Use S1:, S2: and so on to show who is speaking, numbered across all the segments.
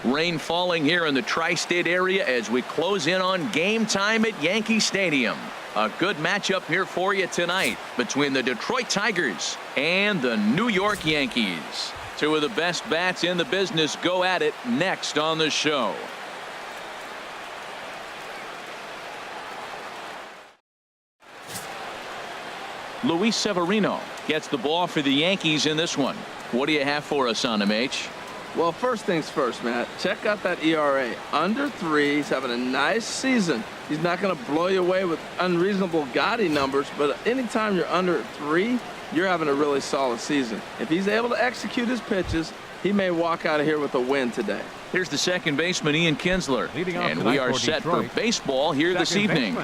S1: Rain falling here in the tri-state area as we close in on game time at Yankee Stadium. A good matchup here for you tonight between the Detroit Tigers and the New York Yankees. Two of the best bats in the business go at it next on the show. Luis Severino gets the ball for the Yankees in this one. What do you have for us on him, H?
S2: Well, first things first, Matt. Check out that ERA. Under 3. He's having a nice season. He's not going to blow you away with unreasonable gaudy numbers, but anytime you're under 3, you're having a really solid season. If he's able to execute his pitches, he may walk out of here with a win today.
S1: Here's the second baseman, Ian Kinsler. And we are set for baseball here this evening.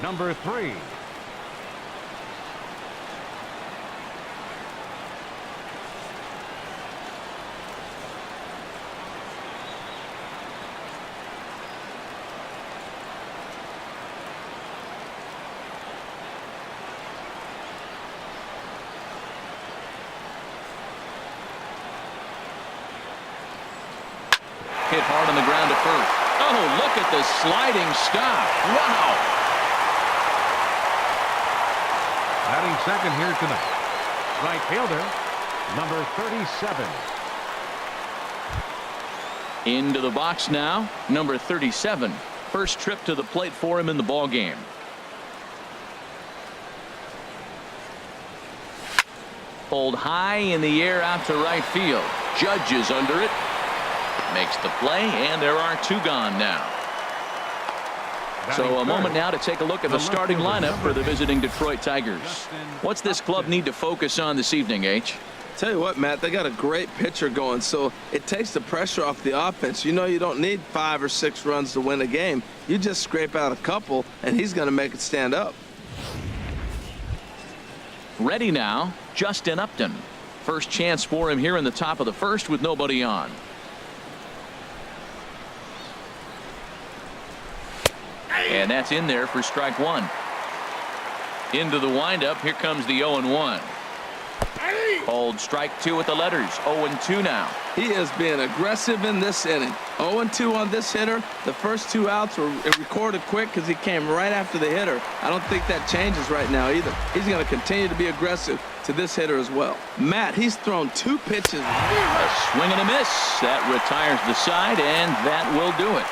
S3: Number 3.
S1: Hit hard on the ground to first. Oh, look at the sliding stop. Wow.
S3: Batting second here tonight, right fielder, number 37.
S1: Into the box now, number 37. First trip to the plate for him in the ball game. Pulled high in the air out to right field. Judge is under it. Makes the play, and there are 2 gone now. So a moment now to take a look at the starting lineup for the visiting Detroit Tigers. What's this club need to focus on this evening, H?
S2: Tell you what, Matt, they got a great pitcher going, so it takes the pressure off the offense. You know you don't need 5 or 6 runs to win a game. You just scrape out a couple, and he's going to make it stand up.
S1: Ready now, Justin Upton. First chance for him here in the top of the first with nobody on. And that's in there for strike 1. Into the windup. Here comes the 0-1. Hold strike 2 with the letters. 0-2 now.
S2: He is being aggressive in this inning. 0-2 on this hitter. The first 2 outs were recorded quick because he came right after the hitter. I don't think that changes right now either. He's going to continue to be aggressive to this hitter as well. Matt, he's thrown 2 pitches.
S1: A swing and a miss. That retires the side, and that will do it.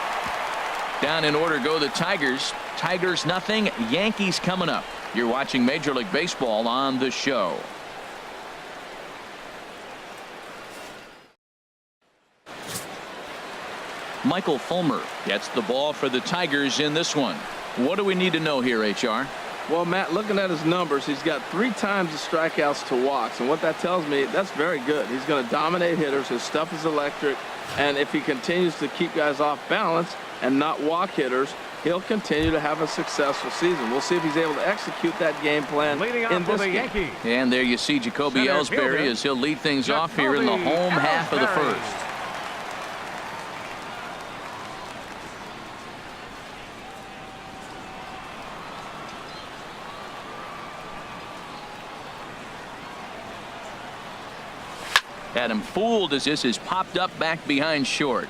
S1: Down in order go the Tigers. Tigers nothing. Yankees coming up. You're watching Major League Baseball on the show. Michael Fulmer gets the ball for the Tigers in this one. What do we need to know here, HR?
S2: Well, Matt, looking at his numbers, he's got 3 times the strikeouts to walks, and what that tells me, that's very good. He's going to dominate hitters. His stuff is electric, and if he continues to keep guys off balance and not walk hitters, he'll continue to have a successful season. We'll see if he's able to execute that game plan in this game.
S3: Yankees.
S1: And there you see Jacoby Ellsbury as he'll lead things off here in the home half of the first. Had him fooled as this is popped up back behind short.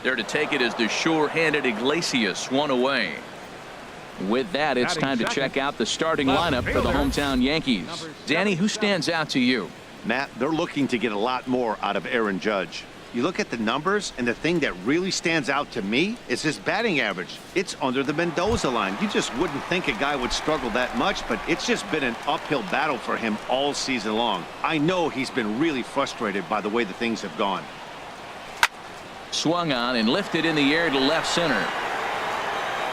S1: There to take it is the sure-handed Iglesias, 1 away. With that, it's time to check out the starting lineup for the hometown Yankees. Danny, who stands out to you?
S4: Matt, they're looking to get a lot more out of Aaron Judge. You look at the numbers, and the thing that really stands out to me is his batting average. It's under the Mendoza line. You just wouldn't think a guy would struggle that much, but it's just been an uphill battle for him all season long. I know he's been really frustrated by the way the things have gone.
S1: Swung on and lifted in the air to left center.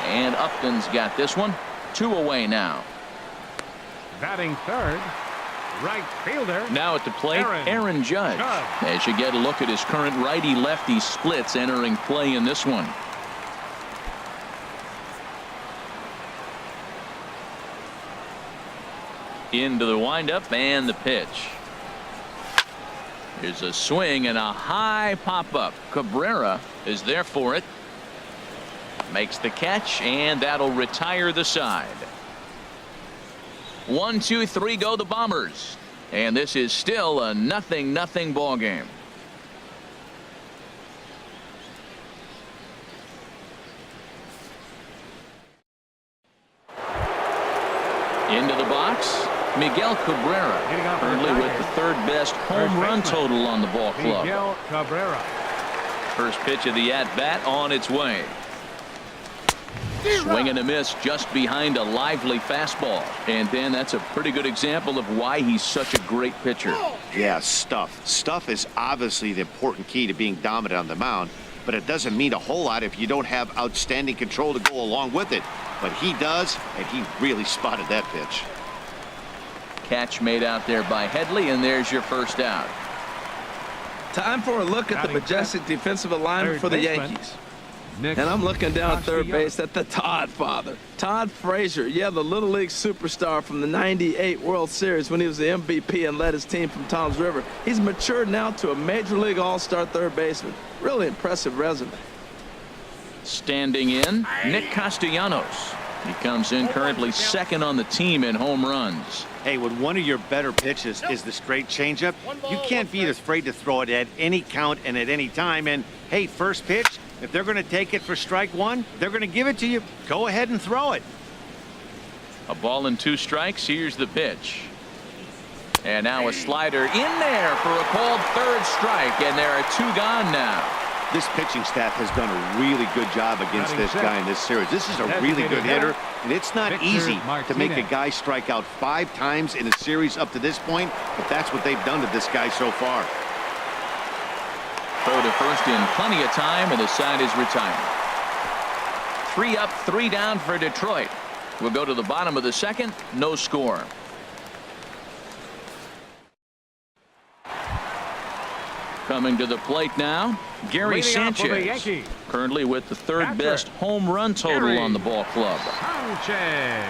S1: And Upton's got this one. 2 away now.
S3: Batting third, right fielder.
S1: Now at the plate, Aaron Judge. As you get a look at his current righty-lefty splits entering play in this one. Into the windup and the pitch. Here's a swing and a high pop-up. Cabrera is there for it. Makes the catch, and that'll retire the side. 1, 2, 3 go the Bombers. And this is still a 0-0 ball game. Into the box, Miguel Cabrera, currently with the third best home run total on the ball club.
S3: Miguel Cabrera.
S1: First pitch of the at-bat on its way. Swing and a miss just behind a lively fastball. And then that's a pretty good example of why he's such a great pitcher.
S4: Yeah, stuff. Stuff is obviously the important key to being dominant on the mound, but it doesn't mean a whole lot if you don't have outstanding control to go along with it. But he does, and he really spotted that pitch.
S1: Catch made out there by Headley, and there's your first out.
S2: Time for a look at the majestic defensive alignment for the Yankees. And I'm looking down at third base at the Todd father. Todd Frazier, yeah, the Little League superstar from the '98 World Series when he was the MVP and led his team from Toms River. He's matured now to a Major League All-Star third baseman. Really impressive resume.
S1: Standing in, Nick Castellanos. He comes in currently second on the team in home runs.
S4: Hey, when one of your better pitches is the straight changeup, you can't be afraid to throw it at any count and at any time. And, hey, first pitch, if they're going to take it for strike one, they're going to give it to you. Go ahead and throw it.
S1: A ball and 2 strikes. Here's the pitch. And now a slider in there for a called third strike, and there are 2 gone now.
S4: This pitching staff has done a really good job against this guy in this series. This is a really good hitter, and it's not easy to make a guy strike out 5 times in a series up to this point, but that's what they've done to this guy so far.
S1: Throw to first in plenty of time, and the side is retired. 3 up, 3 down for Detroit. We'll go to the bottom of the second. No score. Coming to the plate now, Gary Sanchez, currently with the third best home run total on the ball club.
S3: Sanchez.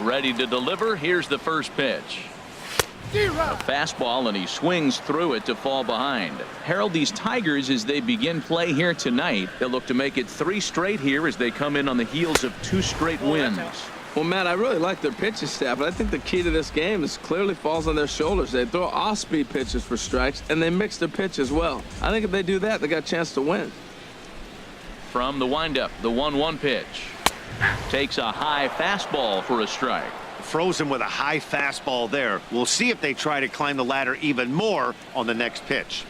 S1: Ready to deliver. Here's the first pitch. A fastball, and he swings through it to fall behind. Harold, these Tigers, as they begin play here tonight, they'll look to make it 3 straight here as they come in on the heels of 2 straight wins.
S2: Well, Matt, I really like their pitching staff, but I think the key to this game is clearly falls on their shoulders. They throw off-speed pitches for strikes, and they mix their pitch as well. I think if they do that, they got a chance to win.
S1: From the windup, the 1-1 pitch. Takes a high fastball for a strike.
S4: Froze him with a high fastball there. We'll see if they try to climb the ladder even more on the next pitch.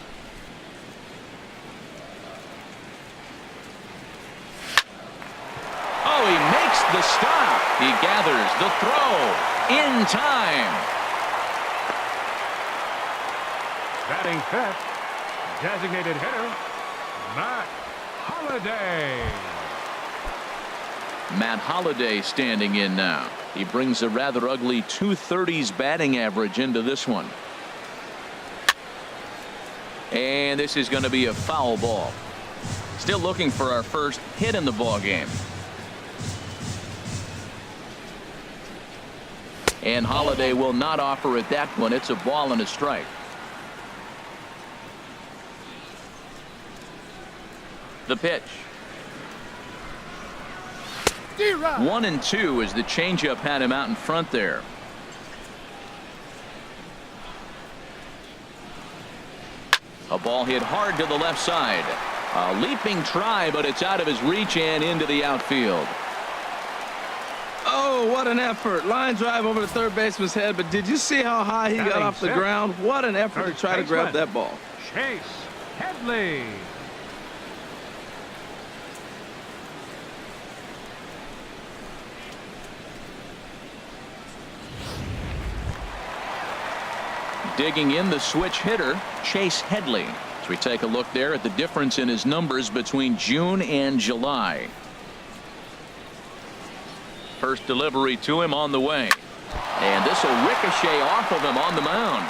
S1: Oh, he makes the stop. He gathers the throw in time.
S3: Batting fifth, designated hitter, Matt Holliday.
S1: Matt Holliday standing in now. He brings a rather ugly 230s batting average into this one. And this is going to be a foul ball. Still looking for our first hit in the ball game. And Holliday will not offer it that one. It's a ball and a strike. The pitch. 1-2 as the changeup had him out in front there. A ball hit hard to the left side. A leaping try, but it's out of his reach and into the outfield.
S2: Oh, what an effort. Line drive over the third baseman's head, but did you see how high he got off the ground? What an effort to try to grab that ball.
S3: Chase Headley.
S1: Digging in, the switch hitter, Chase Headley. As we take a look there at the difference in his numbers between June and July. First delivery to him on the way. And this will ricochet off of him on the mound.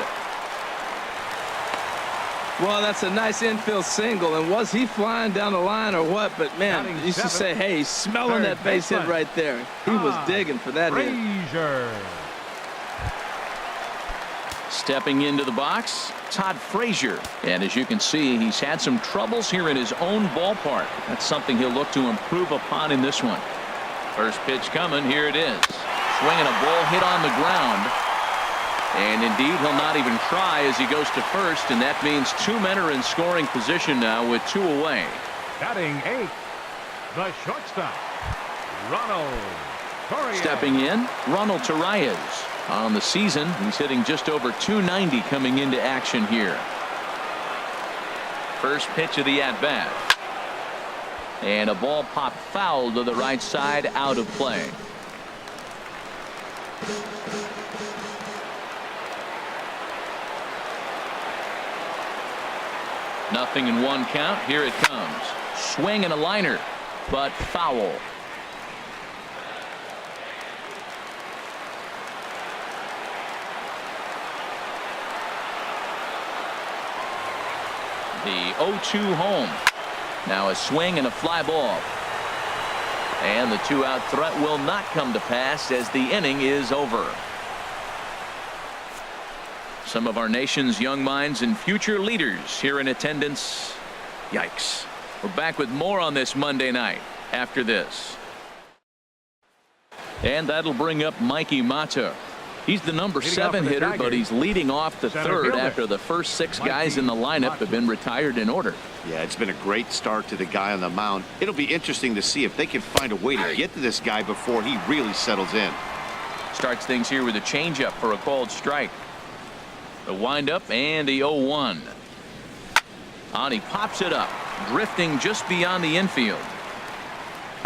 S2: Well, that's a nice infield single. And was he flying down the line or what? But, man, you used to say, hey, he's smelling that base hit right there. He was digging for that hit.
S1: Stepping into the box, Todd Frazier. And as you can see, he's had some troubles here in his own ballpark. That's something he'll look to improve upon in this one. First pitch coming. Here it is. Swinging a ball hit on the ground. And indeed, he'll not even try as he goes to first. And that means 2 men are in scoring position now with 2 away.
S3: Batting eighth, the shortstop, Ronald Torres.
S1: Stepping in, Ronald Torres. On the season, he's hitting just over 290 coming into action here. First pitch of the at-bat. And a ball popped foul to the right side, out of play. Nothing in one count. Here it comes. Swing and a liner, but foul. The 0-2 home. Now a swing and a fly ball. And the two-out threat will not come to pass as the inning is over. Some of our nation's young minds and future leaders here in attendance. Yikes. We're back with more on this Monday night after this. And that'll bring up Mikey Mata. He's the number 7 hitter, but he's leading off the third after the first 6 guys in the lineup have been retired in order.
S4: Yeah, it's been a great start to the guy on the mound. It'll be interesting to see if they can find a way to get to this guy before he really settles in.
S1: Starts things here with a changeup for a called strike. The windup and the 0-1. On he pops it up, drifting just beyond the infield.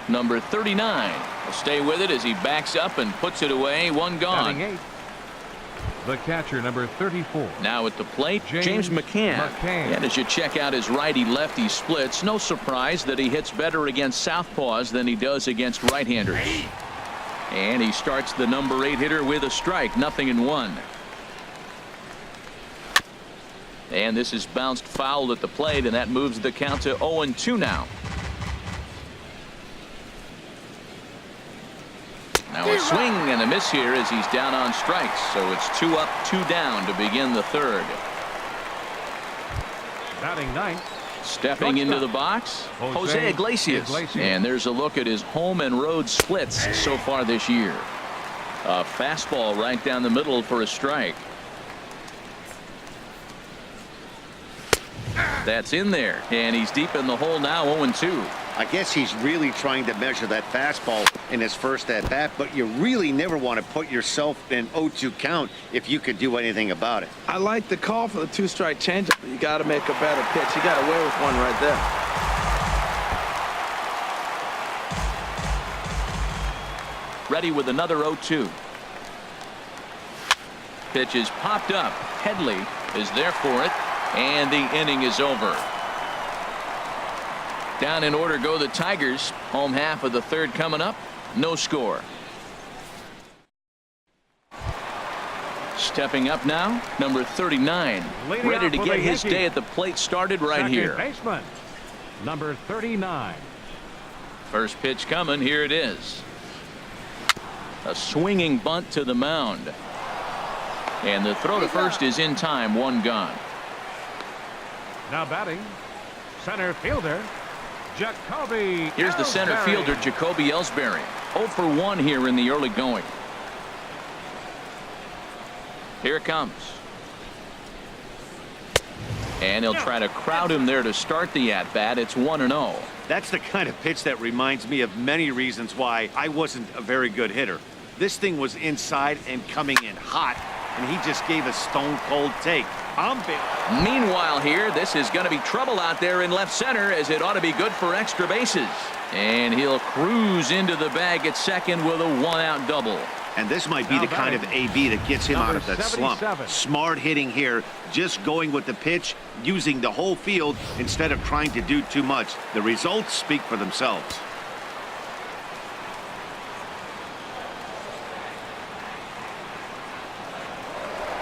S1: Number 39 will stay with it as he backs up and puts it away. One gone.
S3: The catcher, number 34.
S1: Now at the plate, James McCann. And as you check out his righty-lefty splits, no surprise that he hits better against southpaws than he does against right-handers. And he starts the number 8 hitter with a strike, 0-1. And this is bounced foul at the plate, and that moves the count to 0-2 now. Now a swing and a miss here as he's down on strikes. So it's 2 up, 2 down to begin the third.
S3: Batting ninth.
S1: Stepping into the box, Jose Iglesias. And there's a look at his home and road splits so far this year. A fastball right down the middle for a strike. That's in there, and he's deep in the hole now, 0-2.
S4: I guess he's really trying to measure that fastball in his first at-bat, but you really never want to put yourself in 0-2 count if you could do anything about it.
S2: I like the call for the 2-strike changeup. You got to make a better pitch. He got away with one right there.
S1: Ready with another 0-2. Pitch is popped up. Headley is there for it, and the inning is over. Down in order go the Tigers. Home half of the third coming up. No score. Stepping up now, number 39. Ready to get his day at the plate started right here.
S3: Baseman, number 39.
S1: First pitch coming. Here it is. A swinging bunt to the mound. And the throw to first is in time. One gone.
S3: Now batting, center fielder, Jacoby.
S1: Here's the center fielder, Jacoby Ellsbury. 0 for 1 here in the early going. Here it comes. And he'll try to crowd him there to start the at-bat. It's 1-0.
S4: That's the kind of pitch that reminds me of many reasons why I wasn't a very good hitter. This thing was inside and coming in hot, and he just gave a stone-cold take.
S1: Meanwhile here, this is going to be trouble out there in left center, as it ought to be good for extra bases. And he'll cruise into the bag at second with a one-out double.
S4: And this might be the kind of AB that gets him out of that slump. Smart hitting here, just going with the pitch, using the whole field instead of trying to do too much. The results speak for themselves.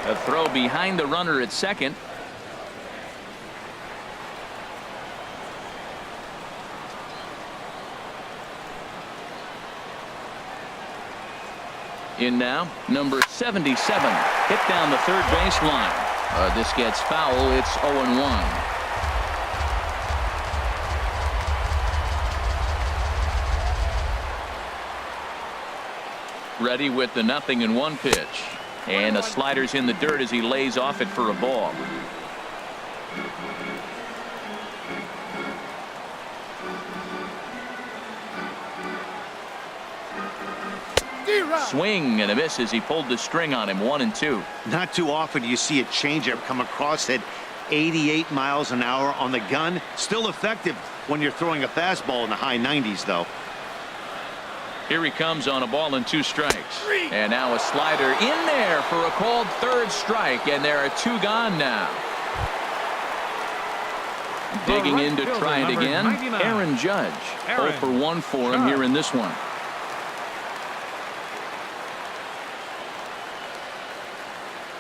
S1: A throw behind the runner at second. In now, number 77. Hit down the third baseline. This gets foul. It's 0-1. Ready with the 0-1 pitch. And the slider's in the dirt as he lays off it for a ball. Swing and a miss as he pulled the string on him. 1-2.
S4: Not too often you see a changeup come across at 88 miles an hour on the gun. Still effective when you're throwing a fastball in the high 90s, though.
S1: Here he comes on a ball and 2 strikes. And now a slider in there for a called 3rd strike, and there are 2 gone now. Digging in to try it again, Aaron Judge. 0 for 1 for him here in this one.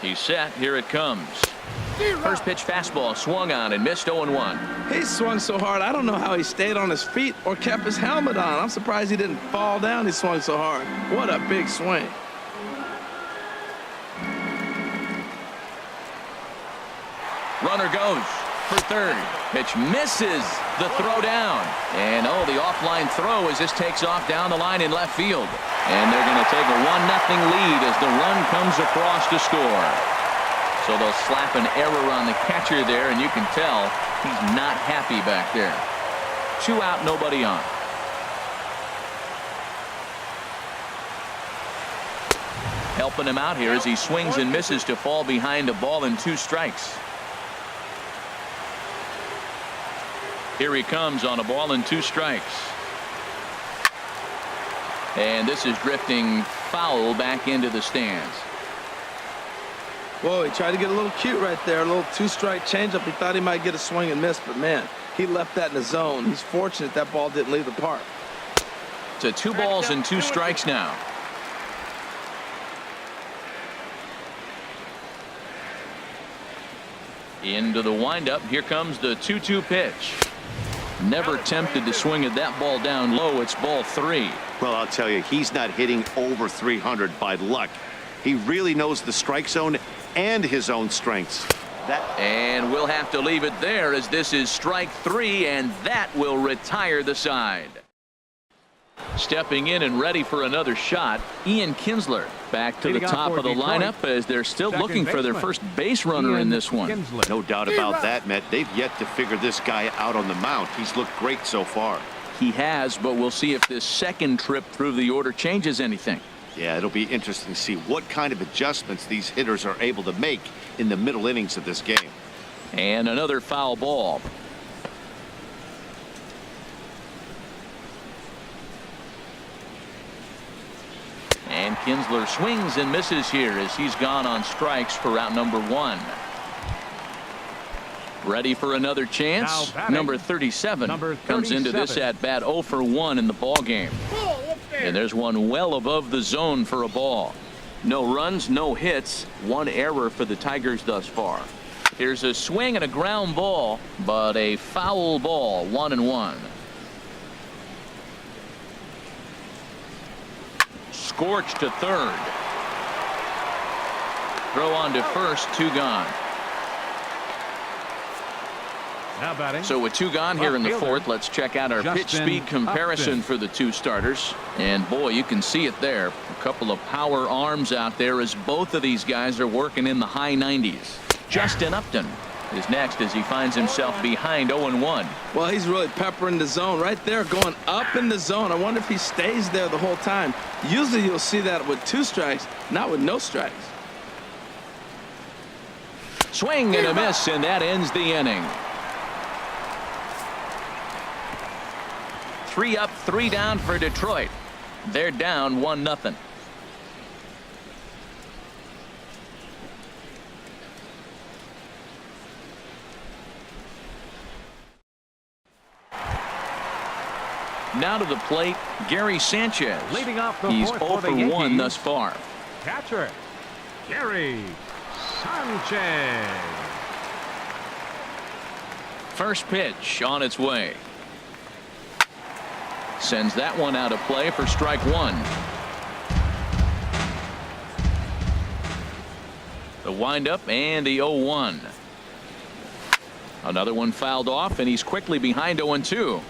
S1: He's set. Here it comes. First pitch fastball swung on and missed. 0-1.
S2: He swung so hard, I don't know how he stayed on his feet or kept his helmet on. I'm surprised he didn't fall down. He swung so hard. What a big swing.
S1: Runner goes for 3rd. Pitch misses the throw down. And the offline throw as this takes off down the line in left field. And they're going to take a 1-0 lead as the run comes across to score. So they'll slap an error on the catcher there, and you can tell he's not happy back there. 2 out, nobody on. Helping him out here as he swings and misses to fall behind a ball and 2 strikes. Here he comes on a ball and 2 strikes. And this is drifting foul back into the stands.
S2: Whoa, he tried to get a little cute right there. A little 2-strike changeup. He thought he might get a swing and miss, but man, he left that in the zone. He's fortunate that ball didn't leave the park.
S1: To 2 balls and 2 strikes now. Into the windup. Here comes the 2-2 pitch. Never tempted to swing at that ball down low. It's ball 3.
S4: Well, I'll tell you, he's not hitting over 300 by luck. He really knows the strike zone and his own strengths.
S1: And we'll have to leave it there as this is strike 3, and that will retire the side. Stepping in and ready for another shot, Ian Kinsler back to the top of the lineup as they're still looking for their first base runner in this one.
S4: No doubt about that, Matt. They've yet to figure this guy out on the mound. He's looked great so far.
S1: He has, but we'll see if this second trip through the order changes anything.
S4: Yeah, it'll be interesting to see what kind of adjustments these hitters are able to make in the middle innings of this game.
S1: And another foul ball. And Kinsler swings and misses here as he's gone on strikes for out number 1. Ready for another chance. Number 37 comes into this at bat 0 for 1 in the ball game. And there's one well above the zone for a ball. No runs, no hits, 1 error for the Tigers thus far. Here's a swing and a ground ball, but a foul ball. 1-1. Scorched to 3rd. Throw on to 1st, 2 gone.
S3: Now batting.
S1: So with 2 gone here in the 4th, let's check out our pitch speed comparison for the 2 starters. And boy, you can see it there. A couple of power arms out there as both of these guys are working in the high 90s. Justin Upton is next as he finds himself behind 0-1.
S2: Well, he's really peppering the zone right there, going up in the zone. I wonder if he stays there the whole time. Usually you'll see that with 2 strikes, not with no strikes.
S1: Swing and a miss, and that ends the inning. 3 up, 3 down for Detroit. They're down 1-0. Now to the plate, Gary Sanchez.
S3: Leading off the
S1: He's
S3: 4th
S1: 0 for 1 thus far.
S3: Catcher, Gary Sanchez.
S1: First pitch on its way. Sends that one out of play for strike 1. The windup and the 0-1. Another one fouled off, and he's quickly behind 0-2.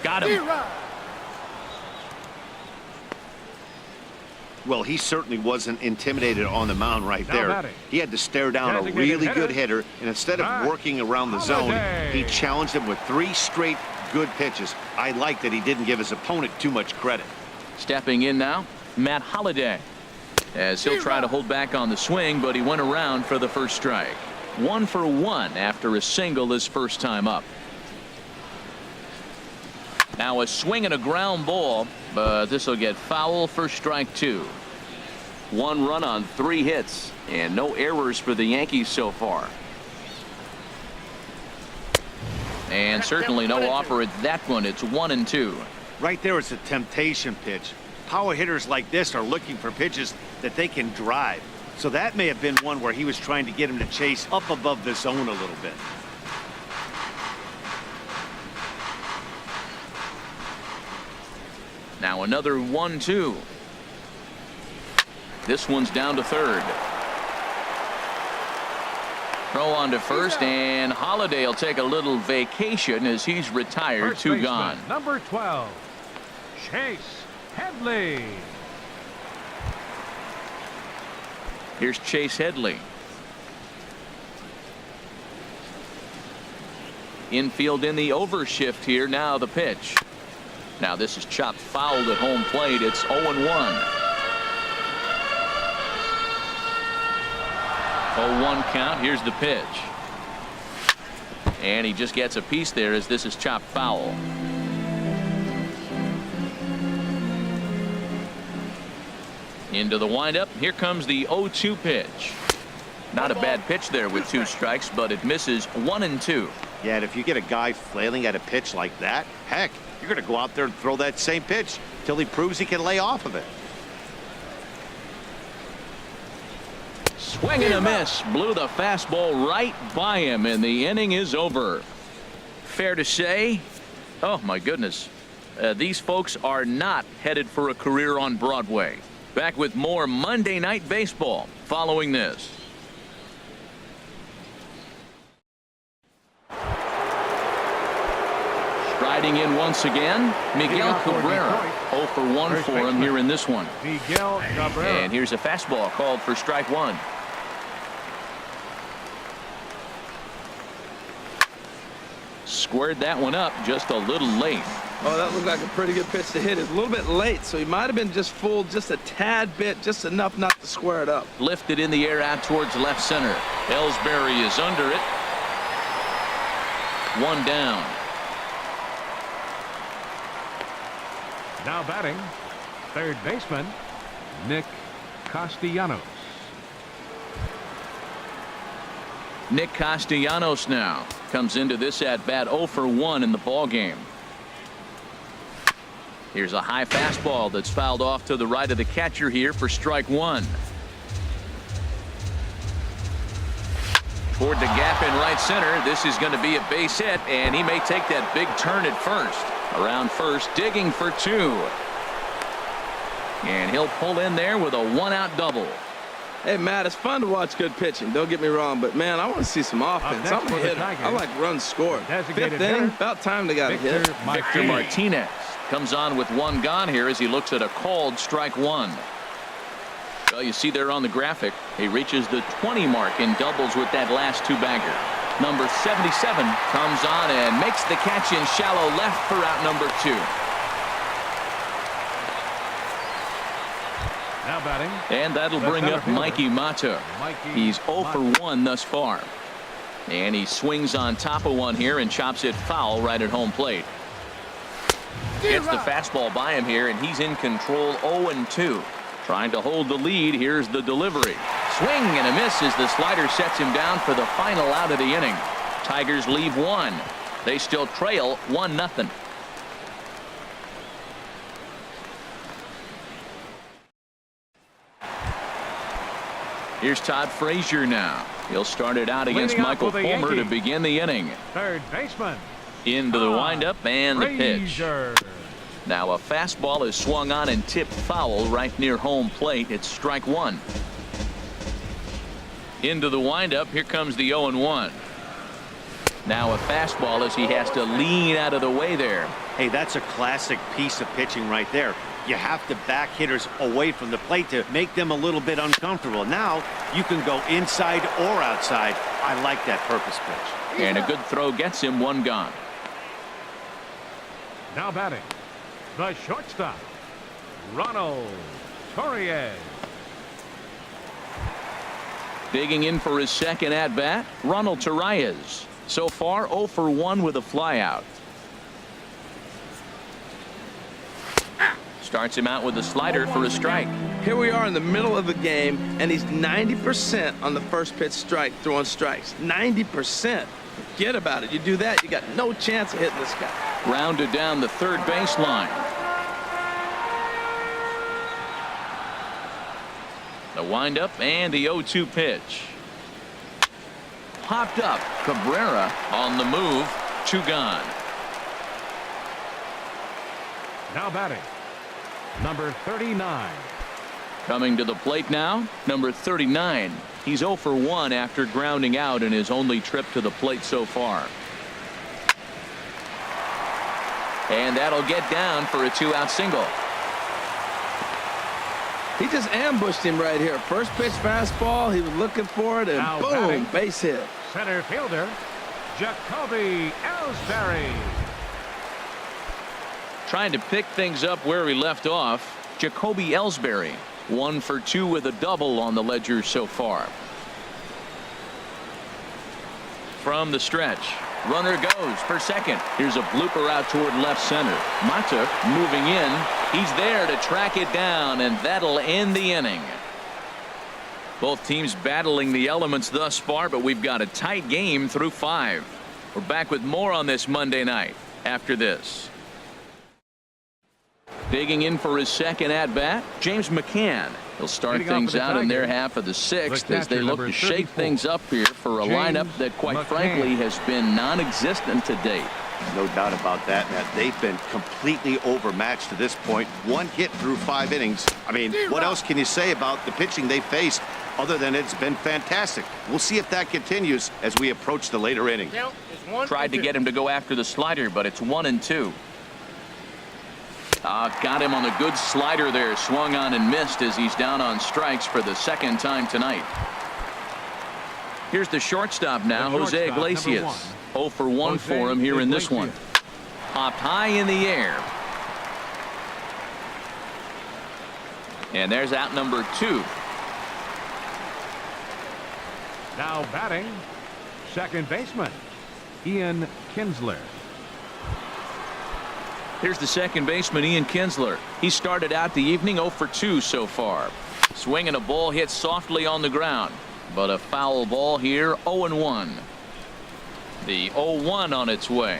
S1: Got him.
S4: Well, he certainly wasn't intimidated on the mound right
S3: Now
S4: there.
S3: batting.
S4: He had to stare down a
S3: Designated
S4: really good
S3: hitter.
S4: hitter, and instead of
S3: Matt
S4: working around the zone,
S3: Holliday.
S4: he challenged him with 3 straight good pitches. I like that he didn't give his opponent too much credit.
S1: Stepping in now, Matt Holliday, as he'll try to hold back on the swing, but he went around for the first strike. 1 for 1 after a single his first time up. Now a swing and a ground ball, but this will get foul for strike 2. 1 run on 3 hits, and no errors for the Yankees so far. And certainly no offer at that one. It's 1-2.
S4: Right there is a temptation pitch. Power hitters like this are looking for pitches that they can drive. So that may have been one where he was trying to get him to chase up above the zone a little bit.
S1: Now another 1-2. This one's down to third. Throw on to first, and Holliday will take a little vacation as he's retired.
S3: First
S1: 2
S3: baseman,
S1: gone.
S3: number 12, Chase Headley.
S1: Here's Chase Headley. Infield in the overshift here. Now the pitch. Now this is chopped foul at home plate. It's 0-1. 0-1 count. Here's the pitch. And he just gets a piece there as this is chopped foul. Into the windup. Here comes the 0-2 pitch. Not a bad pitch there with 2 strikes, but it misses. 1-2.
S4: Yeah, and if you get a guy flailing at a pitch like that, heck, you're going to go out there and throw that same pitch till he proves he can lay off of it.
S1: Swing and a miss. Blew the fastball right by him, and the inning is over. Fair to say, oh my goodness, these folks are not headed for a career on Broadway. Back with more Monday Night Baseball following this. Striding in once again, Miguel Cabrera. 0 for 1 for him here in this one.
S3: Miguel Cabrera.
S1: And here's a fastball called for strike 1. Squared that one up just a little late.
S2: Oh, that looked like a pretty good pitch to hit. It's a little bit late, so he might have been just fooled just a tad bit, just enough not to square it up.
S1: Lifted in the air out towards left center. Ellsbury is under it. 1 down.
S3: Now batting, third baseman, Nick Castellanos.
S1: Nick Castellanos now comes into this at bat 0 for 1 in the ball game. Here's a high fastball that's fouled off to the right of the catcher here for strike 1. Toward the gap in right center. This is going to be a base hit, and he may take that big turn at first. Around first, digging for 2. And he'll pull in there with a 1-out double.
S2: Hey, Matt, it's fun to watch good pitching. Don't get me wrong, but, man, I want to see some offense.
S3: next
S2: I'm a
S3: for the
S2: hitter.
S3: Tigers,
S2: I like runs scored.
S3: designated
S2: Fifth inning,
S3: hitter,
S2: about time they got a hit.
S1: Victor Martinez comes on with 1 gone here as he looks at a called strike 1. Well, you see there on the graphic, he reaches the 20 mark in doubles with that last 2-bagger. Number 77 comes on and makes the catch in shallow left for out number 2.
S3: Now batting,
S1: And that'll bring up Mikey Mata. He's 0 for 1 thus far. And he swings on top of one here and chops it foul right at home plate. Gets the fastball by him here, and he's in control. 0-2. Trying to hold the lead. Here's the delivery. Swing and a miss as the slider sets him down for the final out of the inning. Tigers leave 1. They still trail 1-0. Here's Todd Frazier now. He'll start it out against
S3: Leading off
S1: Michael
S3: for the
S1: Fulmer to
S3: Yankees.
S1: begin the inning.
S3: third baseman,
S1: Into the windup and the pitch.
S3: Frazier.
S1: Now a fastball is swung on and tipped foul right near home plate. It's strike 1. Into the windup. Here comes the 0-1. Now a fastball as he has to lean out of the way there.
S4: Hey, that's a classic piece of pitching right there. You have to back hitters away from the plate to make them a little bit uncomfortable. Now you can go inside or outside. I like that purpose pitch.
S1: And a good throw gets him one gone.
S3: Now batting, the shortstop, Ronald Torres.
S1: Digging in for his second at-bat, Ronald Torres. So far 0 for 1 with a flyout. Starts him out with a slider for a strike.
S2: Here we are in the middle of the game, and he's 90% on the first pitch strike, throwing strikes. 90%. Forget about it. You do that, you got no chance of hitting this guy.
S1: Rounded down the third baseline. The windup and the 0-2 pitch. Popped up. Cabrera on the move. 2 gone.
S3: Now batting, number 39.
S1: Coming to the plate now, number 39. He's 0 for 1 after grounding out in his only trip to the plate so far. And that'll get down for a 2-out single.
S2: He just ambushed him right here. First pitch fastball, he was looking for it, and
S3: Now
S2: boom,
S3: batting,
S2: base hit.
S3: center fielder, Jacoby Ellsbury.
S1: Trying to pick things up where he left off, Jacoby Ellsbury. 1 for 2 with a double on the ledger so far. From the stretch, runner goes for second. Here's a blooper out toward left center. Mata moving in. He's there to track it down, and that'll end the inning. Both teams battling the elements thus far, but we've got a tight game through 5. We're back with more on this Monday night after this. Digging in for his second at-bat, James McCann. He'll start things out in their half of the 6th as they look to shake things up here for a lineup that, quite frankly, has been non-existent to date.
S4: No doubt about that, Matt. They've been completely overmatched to this point. 1 hit through 5 innings. I mean, what else can you say about the pitching they faced other than it's been fantastic? We'll see if that continues as we approach the later inning.
S1: Tried to get him to go after the slider, but it's 1-2. Got him on a good slider there. Swung on and missed as he's down on strikes for the second time tonight. Here's the shortstop now, Jose Iglesias. 0 for 1 for him here in this one. Popped high in the air. And there's out number 2.
S3: Now batting, second baseman, Ian Kinsler.
S1: Here's the second baseman, Ian Kinsler. He started out the evening 0 for 2 so far. Swinging a ball hit softly on the ground, but a foul ball here. 0-1. The 0-1 on its way.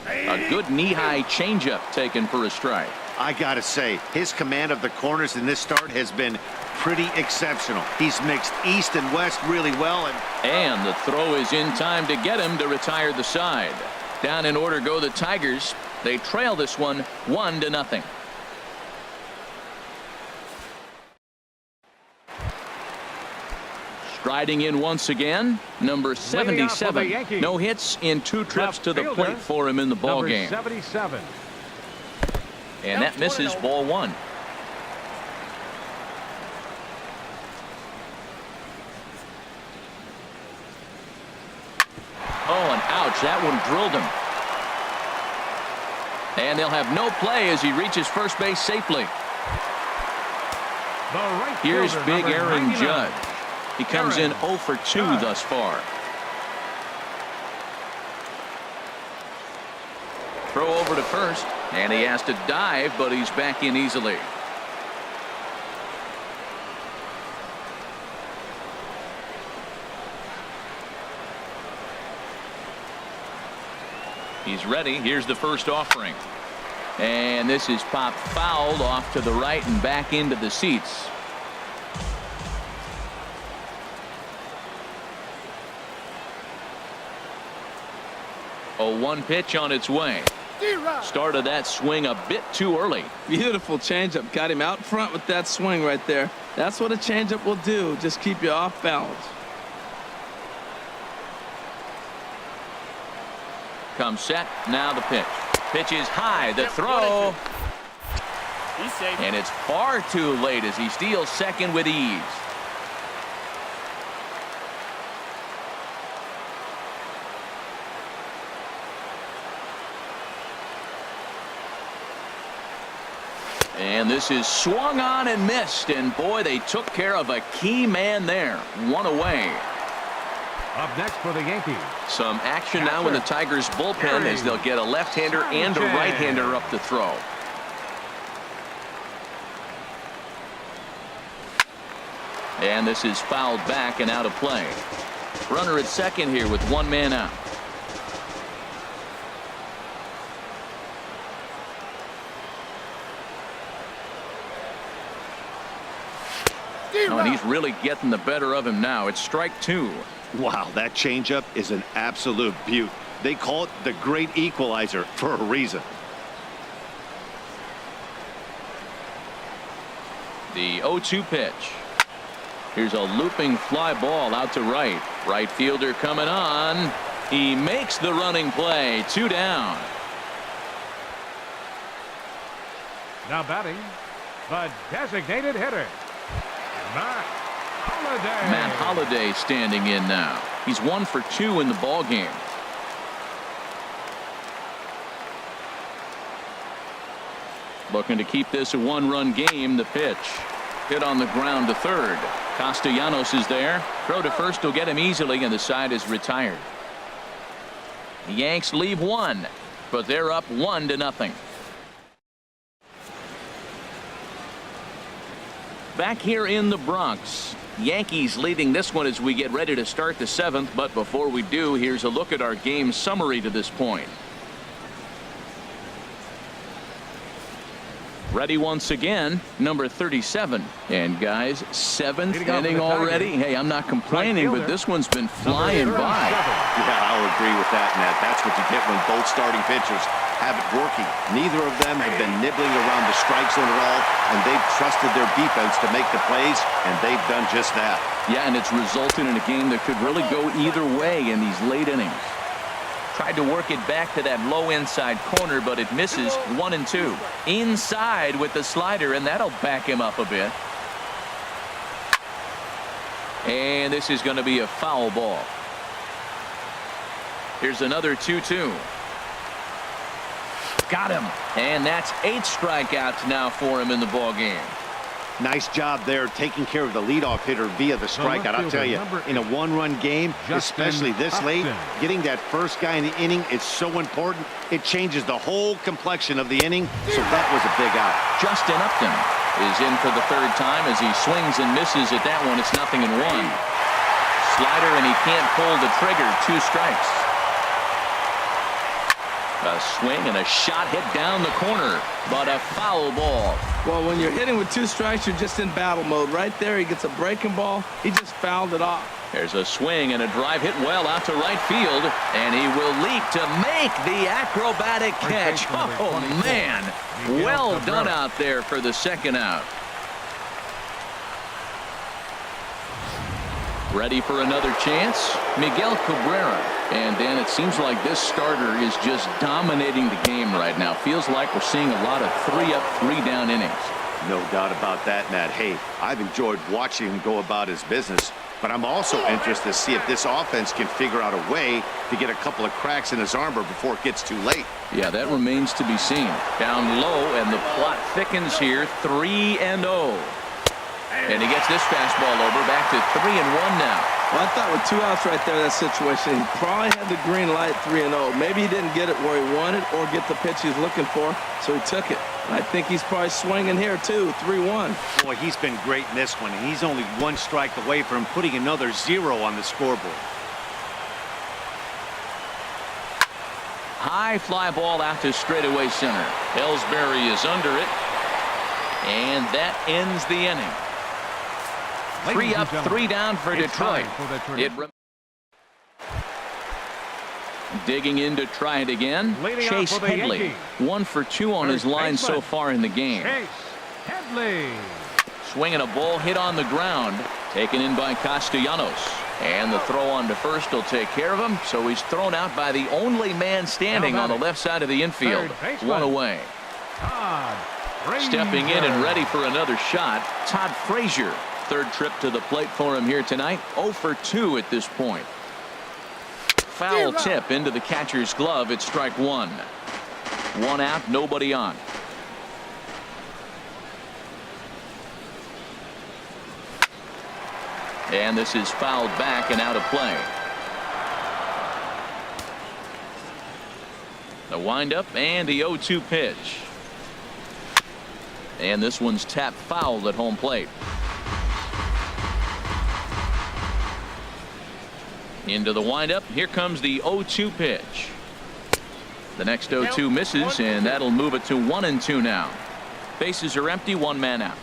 S1: A good knee-high changeup taken for a strike.
S4: I gotta say, his command of the corners in this start has been pretty exceptional. He's mixed east and west really well,
S1: and the throw is in time to get him to retire the side. Down in order go the Tigers. They trail this one 1-0. Striding in once again, number 77. No hits in 2 trips to the plate for him in the ball game.
S3: 77.
S1: And that misses ball 1. Oh, and ouch, that one drilled him. And they'll have no play as he reaches first base safely. Here's big Aaron Judge. He comes in 0 for 2 thus far. Throw over to first, and he has to dive, but he's back in easily. He's ready. Here's the first offering. And this is popped fouled off to the right and back into the seats. A 1 pitch on its way. Started that swing a bit too early.
S2: Beautiful changeup. Got him out front with that swing right there. That's what a changeup will do. Just keep you off balance.
S1: Comes set. Now the pitch. Pitch is high. The throw.
S5: He's safe.
S1: And it's far too late as he steals second with ease. And this is swung on and missed. And boy, they took care of a key man there. One away.
S3: Up next for the Yankees.
S1: Some action now in the Tigers bullpen as they'll get a left-hander and a right-hander up to throw. And this is fouled back and out of play. Runner at second here with one man out. Oh, and he's really getting the better of him now. It's strike two.
S4: Wow, that changeup is an absolute beaut. They call it the great equalizer for a reason.
S1: The 0-2 pitch. Here's a looping fly ball out to right. Right fielder coming on. He makes the running play. 2 down.
S3: Now batting, the designated hitter, Matt Holliday.
S1: Matt Holliday standing in now. He's 1 for 2 in the ball game. Looking to keep this a one-run game. The pitch hit on the ground to third. Castellanos is there. Throw to first will get him easily, and the side is retired. The Yanks leave one, but they're up 1-0. Back here in the Bronx, Yankees leading this one as we get ready to start the 7th. But before we do, here's a look at our game summary to this point. Ready once again, number 37. And guys, 7th inning already. Hey, I'm not complaining, but this one's been flying by.
S4: Yeah, I'll agree with that, Matt. That's what you get when both starting pitchers have it working. Neither of them have been nibbling around the strike zone at all, and they've trusted their defense to make the plays, and they've done just that.
S1: Yeah, and it's resulted in a game that could really go either way in these late innings. Tried to work it back to that low inside corner, but it misses. 1-2. Inside with the slider, and that'll back him up a bit. And this is going to be a foul ball. Here's another 2-2. Got him. And that's 8 strikeouts now for him in the ball game.
S4: Nice job there taking care of the leadoff hitter via the strikeout. I'll tell you, in a one-run game, especially this late, getting that first guy in the inning is so important. It changes the whole complexion of the inning, so that was a big out.
S1: Justin Upton is in for the 3rd time as he swings and misses at that one. It's 0-1. Slider, and he can't pull the trigger. 2 strikes. A swing and a shot hit down the corner, but a foul ball.
S2: Well, when you're hitting with 2 strikes, you're just in battle mode. Right there, he gets a breaking ball. He just fouled it off.
S1: There's a swing and a drive hit well out to right field, and he will leap to make the acrobatic catch. Oh, man. Well done out there for the 2nd out. Ready for another chance? Miguel Cabrera. And Dan, it seems like this starter is just dominating the game right now. Feels like we're seeing a lot of 3-up, 3-down innings.
S4: No doubt about that, Matt. Hey, I've enjoyed watching him go about his business, but I'm also interested to see if this offense can figure out a way to get a couple of cracks in his armor before it gets too late.
S1: Yeah, that remains to be seen. Down low, and the plot thickens here. 3-0. And he gets this fastball over, back to 3-1 now.
S2: Well, I thought with 2 outs right there in that situation, he probably had the green light. 3-0. Maybe he didn't get it where he wanted or get the pitch he's looking for, so he took it. And I think he's probably swinging here, too. 3-1.
S4: Boy, he's been great in this one, and he's only 1 strike away from putting another 0 on the scoreboard.
S1: High fly ball out to straightaway center. Ellsbury is under it, and that ends the inning. 3 up, 3 down for Detroit. Digging in to try it again. Chase Headley. 1 for 2 on his line so far in the game.
S3: Chase Headley.
S1: Swinging a ball hit on the ground. Taken in by Castellanos. And the throw on to first will take care of him. So he's thrown out by the only man standing on the left side of the infield. 1 away.
S3: Todd
S1: Stepping in and ready for another shot, Todd Frazier. Third trip to the plate for him here tonight. 0 for 2 at this point. Foul tip into the catcher's glove. It's strike one. One out, nobody on. And this is fouled back and out of play. The windup and the 0-2 pitch. And this one's tapped foul at home plate. Into the windup. Here comes the 0-2 pitch. The next 0-2 misses, and that'll move it to 1-2 now. Bases are empty, one man out.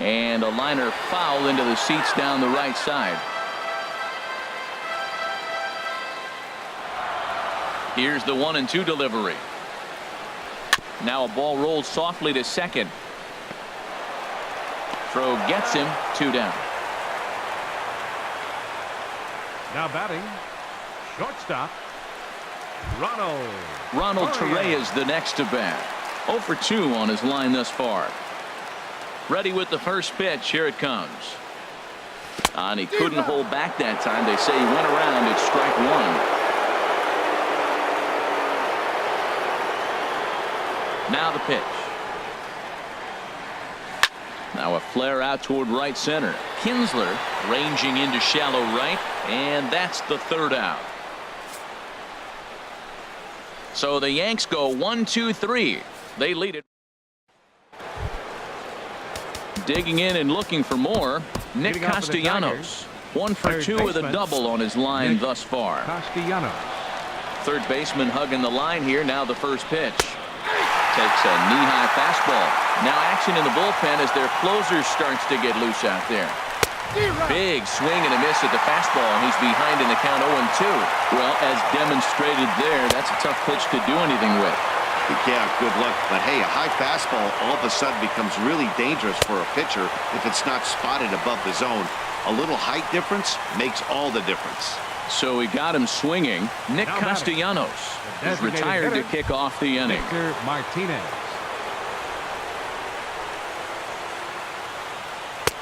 S1: And a liner foul into the seats down the right side. Here's the 1-2 delivery. Now a ball rolls softly to second. Throw gets him, 2 down.
S3: Now batting, shortstop,
S1: Ronald Torre is the next to bat. 0 for 2 on his line thus far. Ready with the first pitch. Here it comes. And he couldn't hold back that time. They say he went around. It's strike one. Now the pitch. Now a flare out toward right center. Kinsler ranging into shallow right, and that's the third out. So the Yanks go 1-2-3. They lead it. Digging in and looking for more. Nick Castellanos. 1 for 2 with a double on his line thus far.
S3: Castellanos.
S1: Third baseman hugging the line here. Now the first pitch. Takes a knee-high fastball. Now action in the bullpen as their closer starts to get loose out there. Big swing and a miss at the fastball, and he's behind in the count 0-2. Well, as demonstrated there, that's a tough pitch to do anything with.
S4: Yeah, good luck. But hey, a high fastball all of a sudden becomes really dangerous for a pitcher if it's not spotted above the zone. A little height difference makes all the difference.
S1: So he got him swinging. Nick Castellanos is retired to kick off the inning.
S3: Victor Martinez.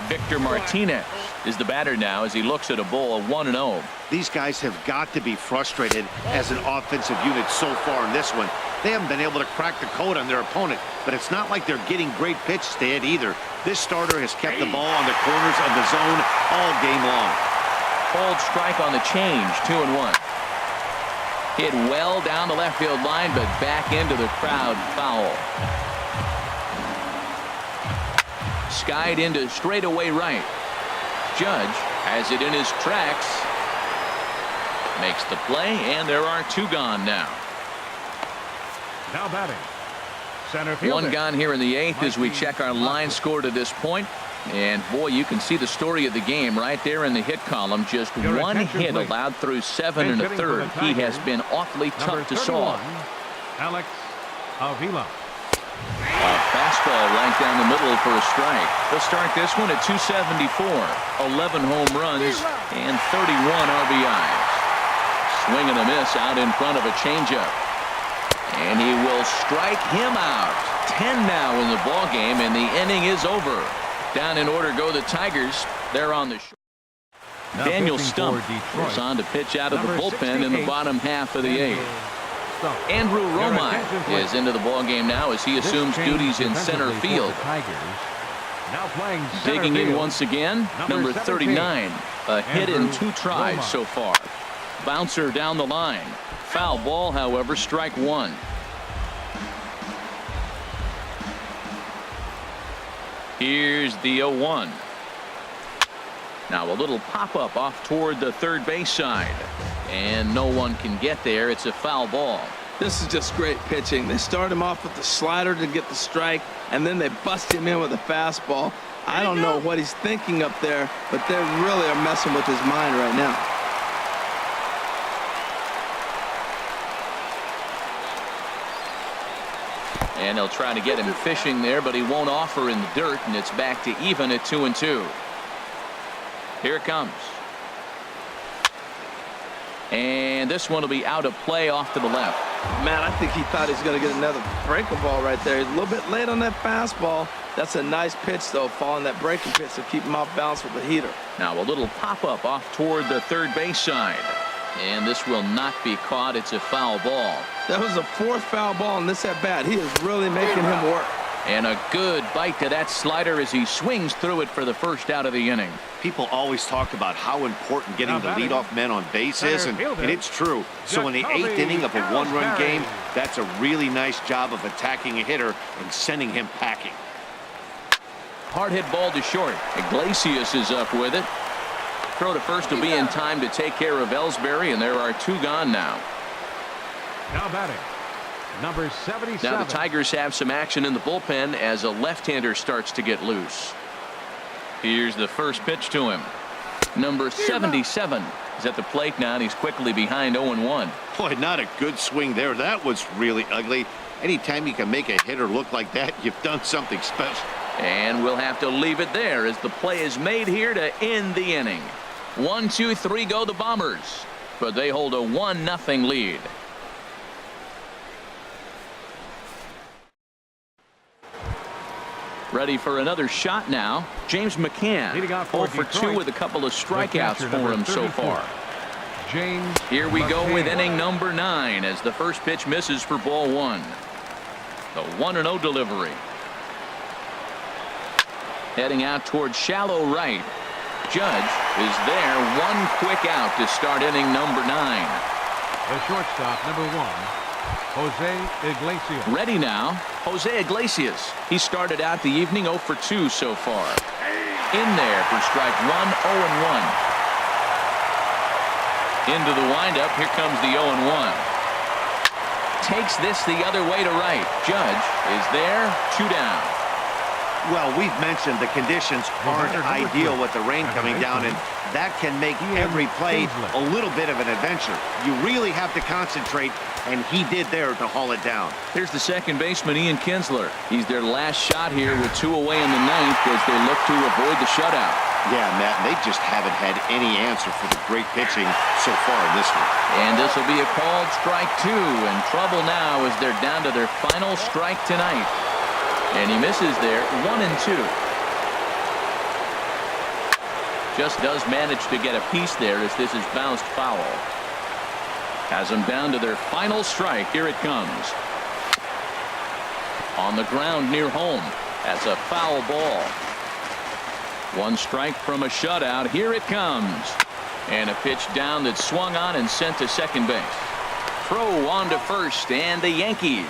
S1: Victor Martinez is the batter now as he looks at a ball of 1-0.
S4: These guys have got to be frustrated as an offensive unit so far in this one. They haven't been able to crack the code on their opponent, but it's not like they're getting great pitches to hit either. This starter has kept the ball on the corners of the zone all game long.
S1: Called strike on the change, 2-1. Hit well down the left field line, but back into the crowd, foul. Skied into straightaway right. Judge has it in his tracks. Makes the play, and there are 2 gone now.
S3: Now batting, center fielder.
S1: 1 gone here in the 8th as we check our line score to this point. And boy, you can see the story of the game right there in the hit column. Just 1 hit allowed through 7 1/3. He has been awfully tough to solve.
S3: Alex Avila.
S1: A fastball right down the middle for a strike. They'll start this one at 274. 11 home runs and 31 RBIs. Swing and a miss out in front of a changeup. And he will strike him out. 10 now in the ball game, and the inning is over. Down in order go the Tigers. They're on the shore. Daniel Stump goes on to pitch out of the bullpen in the bottom half of the 8th. Andrew Romine is into the ball game now as he assumes duties in center field. Digging in once again, number 39. A hit in 2 tries so far. Bouncer down the line. Foul ball, however, strike 1. Here's the 0-1. Now a little pop-up off toward the third base side. And no one can get there. It's a foul ball.
S2: This is just great pitching. They start him off with the slider to get the strike, and then they bust him in with a fastball. I don't know what he's thinking up there, but they really are messing with his mind right now.
S1: And they'll try to get him fishing there, but he won't offer in the dirt, and it's back to even at 2-2. Here it comes. And And this one will be out of play off to the left.
S2: Man, I think he thought he was going to get another breaking ball right there. He's a little bit late on that fastball. That's a nice pitch, though, following that breaking pitch to keep him off balance with the heater.
S1: Now a little pop-up off toward the third base side. And this will not be caught. It's a foul ball.
S2: That was the fourth foul ball in this at-bat. He is really making him work.
S1: And a good bite to that slider as he swings through it for the first out of the inning.
S4: People always talk about how important getting the leadoff men on base is, and it's true. So in the 8th inning of a one-run game, that's a really nice job of attacking a hitter and sending him packing.
S1: Hard hit ball to short. Iglesias is up with it. Throw to first will be in time to take care of Ellsbury, and there are 2 gone now.
S3: Now batting, number 77.
S1: Now the Tigers have some action in the bullpen as a left-hander starts to get loose. Here's the first pitch to him. Number 77 is at the plate now, and he's quickly behind 0-1.
S4: Boy, not a good swing there. That was really ugly. Anytime you can make a hitter look like that, you've done something special.
S1: And we'll have to leave it there as the play is made here to end the inning. 1, 2, 3 go the Bombers, but they hold a 1-0 lead. Ready for another shot now. James McCann, 0 for 2 with a couple of strikeouts for him so far.
S3: James
S1: Here we go
S3: McCann.
S1: with inning number 9 as the first pitch misses for ball 1. The 1-0 delivery. Heading out towards shallow right. Judge is there. 1 quick out to start inning number 9.
S3: The shortstop, number 1, Jose Iglesias.
S1: Ready now, Jose Iglesias. He started out the evening 0 for 2 so far. In there for strike 1, 0-1. Into the windup. Here comes the 0-1. Takes this the other way to right. Judge is there. 2 down.
S4: Well, we've mentioned the conditions aren't ideal with the rain coming down, and that can make every play a little bit of an adventure. You really have to concentrate, and he did there to haul it down.
S1: Here's the second baseman, Ian Kinsler. He's their last shot here with 2 away in the 9th as they look to avoid the shutout.
S4: Yeah, Matt, they just haven't had any answer for the great pitching so far in this one.
S1: And this will be a called strike 2, and trouble now as they're down to their final strike tonight. And he misses there. 1-2. Just does manage to get a piece there as this is bounced foul. Has them down to their final strike. Here it comes. On the ground near home. That's a foul ball. 1 strike from a shutout. Here it comes. And a pitch down that's swung on and sent to second base. Throw on to first, and the Yankees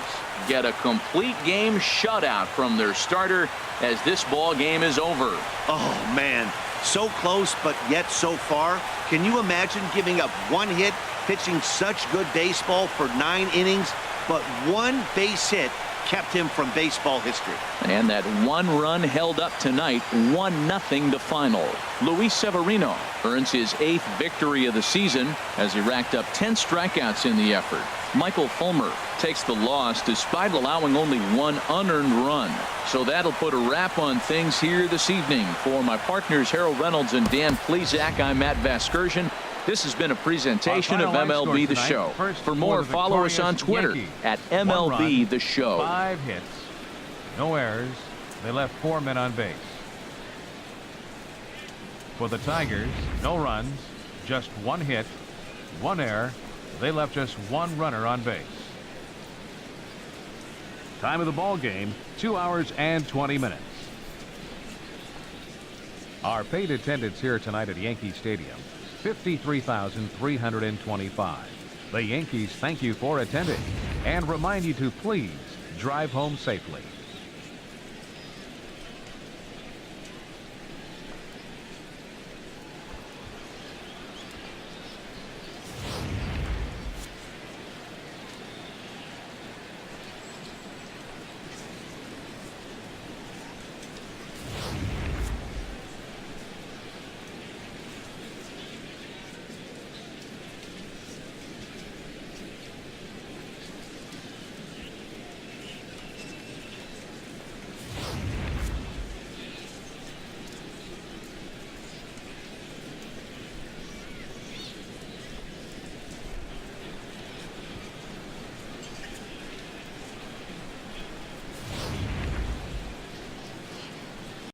S1: get a complete game shutout from their starter as this ball game is over.
S4: Oh, man. So close, but yet so far. Can you imagine giving up 1 hit, pitching such good baseball for 9 innings, but 1 base hit kept him from baseball history?
S1: And that 1 run held up tonight. 1-0 the final. Luis Severino earns his 8th victory of the season as he racked up 10 strikeouts in the effort. Michael Fulmer takes the loss despite allowing only 1 unearned run. So that'll put a wrap on things here this evening. For my partners Harold Reynolds and Dan Plesac, I'm Matt Vasgersian. This has been a presentation of MLB The Show. For more, follow us on Twitter at MLB The Show.
S3: 5 hits, no errors. They left 4 men on base. For the Tigers, no runs, just 1 hit, 1 error. They left just 1 runner on base. Time of the ball game, 2 hours and 20 minutes. Our paid attendance here tonight at Yankee Stadium, 53,325. The Yankees thank you for attending and remind you to please drive home safely.